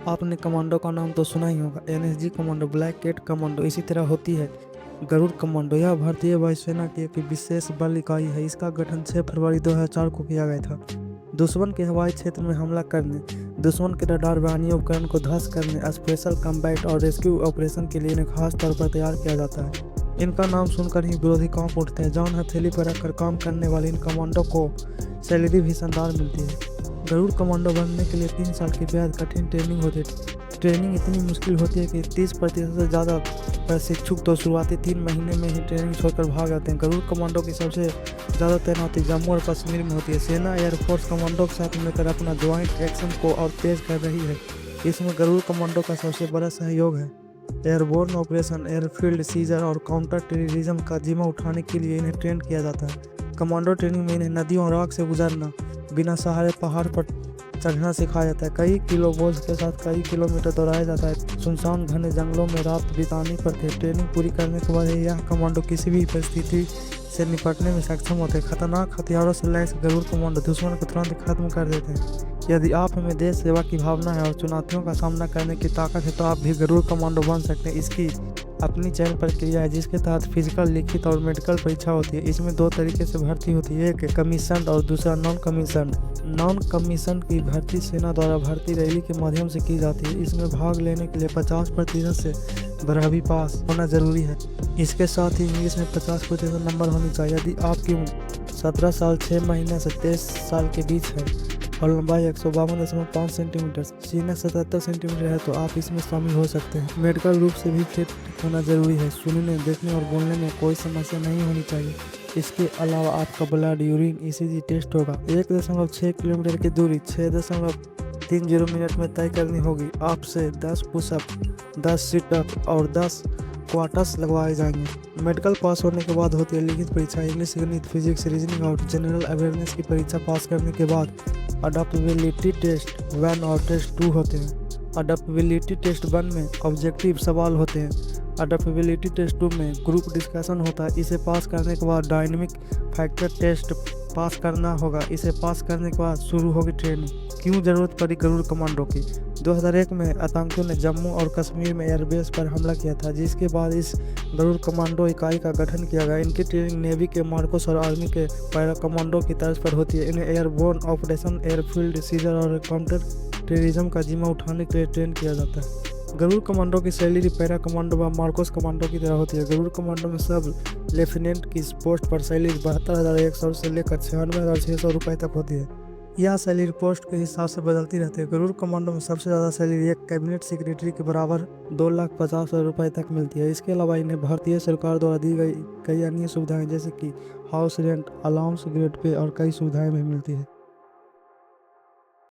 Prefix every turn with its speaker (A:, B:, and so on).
A: आपने कमांडो का नाम तो सुना ही होगा। NSG commando, black cat commando, इसी तरह होती है गरुड़ कमांडो। यह भारतीय वायुसेना की एक विशेष बल इकाई है। इसका गठन 6 फरवरी 2004 को किया गया था। दुश्मन के हवाई क्षेत्र में हमला करने, दुश्मन के रडार वाहनी उपकरण को ध्वस्त करने, स्पेशल कम्बैट और रेस्क्यू ऑपरेशन के लिए इन्हें खास तौर पर तैयार किया जाता है। इनका नाम सुनकर ही विरोधी कांप उठते हैं। जान हथेली पर रखकर काम करने वाले इन कमांडो को सैलरी भी शानदार मिलती है। गरुड़ कमांडो बनने के लिए 3 साल की बेहद कठिन ट्रेनिंग होती है। ट्रेनिंग इतनी मुश्किल होती है कि 30% से ज़्यादा प्रशिक्षुक तो शुरुआती 3 महीने में ही ट्रेनिंग छोड़कर भाग जाते हैं। गरुड़ कमांडो की सबसे ज़्यादा तैनाती जम्मू और कश्मीर में होती है। सेना एयरफोर्स कमांडो के साथ मिलकर अपना ज्वाइंट एक्शन को और तेज कर रही है। इसमें गरुड़ कमांडो का सबसे बड़ा सहयोग है एयरबोर्न ऑपरेशन, एयरफील्ड सीजर और काउंटर टेररिज्म का जिम्मा उठाने के लिए इन्हें ट्रेन किया जाता है। कमांडो ट्रेनिंग में इन्हें नदियों और आग से गुजरना, बिना सहारे पहाड़ पर चढ़ना सिखाया जाता है। कई किलो बोझ के साथ कई किलोमीटर दौड़ाया जाता है। सुनसान घने जंगलों में रात बितानी पड़ती है। ट्रेनिंग पूरी करने के बाद यह कमांडो किसी भी परिस्थिति से निपटने में सक्षम होते हैं। खतरनाक हथियारों से लैस गरुड़ कमांडो दुश्मन को तुरंत खत्म कर देते हैं। यदि आप में देश सेवा की भावना है और चुनौतियों का सामना करने की ताकत है तो आप भी गरुड़ कमांडो बन सकते हैं। इसकी अपनी चयन प्रक्रिया है जिसके तहत फिजिकल, लिखित और मेडिकल परीक्षा होती है। इसमें 2 तरीके से भर्ती होती है, एक कमीशन्ड और दूसरा नॉन कमीशन्ड। नॉन कमीशन्ड की भर्ती सेना द्वारा भर्ती रैली के माध्यम से की जाती है। इसमें भाग लेने के लिए 50% से 12वीं पास होना जरूरी है। इसके साथ ही इंग्लिश में 50% नंबर होनी चाहिए। यदि आपकी उम्र 17 साल 6 महीने से 23 साल के बीच है और लंबाई 152.5 सेंटीमीटर, सीना 77 सेंटीमीटर है तो आप इसमें शामिल हो सकते हैं। मेडिकल रूप से भी फिट होना जरूरी है। सुनने, देखने और बोलने में कोई समस्या नहीं होनी चाहिए। इसके अलावा आपका ब्लड, यूरिन, ईसीजी टेस्ट होगा। 1.6 किलोमीटर की दूरी 6.30 मिनट में तय करनी होगी। आपसे 10 पुशअप, 10 सिटअप और 10 क्वार्टर्स लगवाए जाएंगे। मेडिकल पास होने के बाद होती है लिखित परीक्षा। इंग्लिश, गणित, फिजिक्स, रीजनिंग और जनरल अवेयरनेस की परीक्षा पास करने के बाद अडैप्टेबिलिटी टेस्ट 1 और टेस्ट 2 होते हैं। अडैप्टेबिलिटी टेस्ट 1 में ऑब्जेक्टिव सवाल होते हैं। अडैप्टेबिलिटी टेस्ट 2 में ग्रुप डिस्कशन होता है। इसे पास करने के बाद डायनेमिक फैक्टर टेस्ट पास करना होगा। इसे पास करने के बाद शुरू होगी ट्रेनिंग। क्यों जरूरत पड़ी गरुड़ कमांडो की? 2001 में आतंकियों ने जम्मू और कश्मीर में एयरबेस पर हमला किया था, जिसके बाद इस गरुड़ कमांडो इकाई का गठन किया गया। इनकी ट्रेनिंग नेवी के मार्कोस और आर्मी के पैरा कमांडो की तर्ज पर होती है। इन्हें एयरबोर्न ऑपरेशन, एयरफील्ड सीजर और काउंटर टेररिज्म का जिम्मा उठाने के लिए ट्रेन किया जाता है। गरुड़ कमांडो की सैलरी पैरा कमांडो व मार्कोस कमांडो की तरह होती है। गरुड़ कमांडो में सब लेफ्टिनेंट की पोस्ट पर सैलरी 72,100 से लेकर 96,600 रुपये तक होती है। यह सैलरी पोस्ट के हिसाब से बदलती रहती है। गरुड़ कमांडो में सबसे ज़्यादा सैलरी एक कैबिनेट सेक्रेटरी के बराबर 2,50,000 रुपये तक मिलती है। इसके अलावा इन्हें भारतीय सरकार द्वारा दी गई कई अन्य सुविधाएं जैसे कि house rent, allowance, grade pay और कई सुविधाएं भी मिलती है।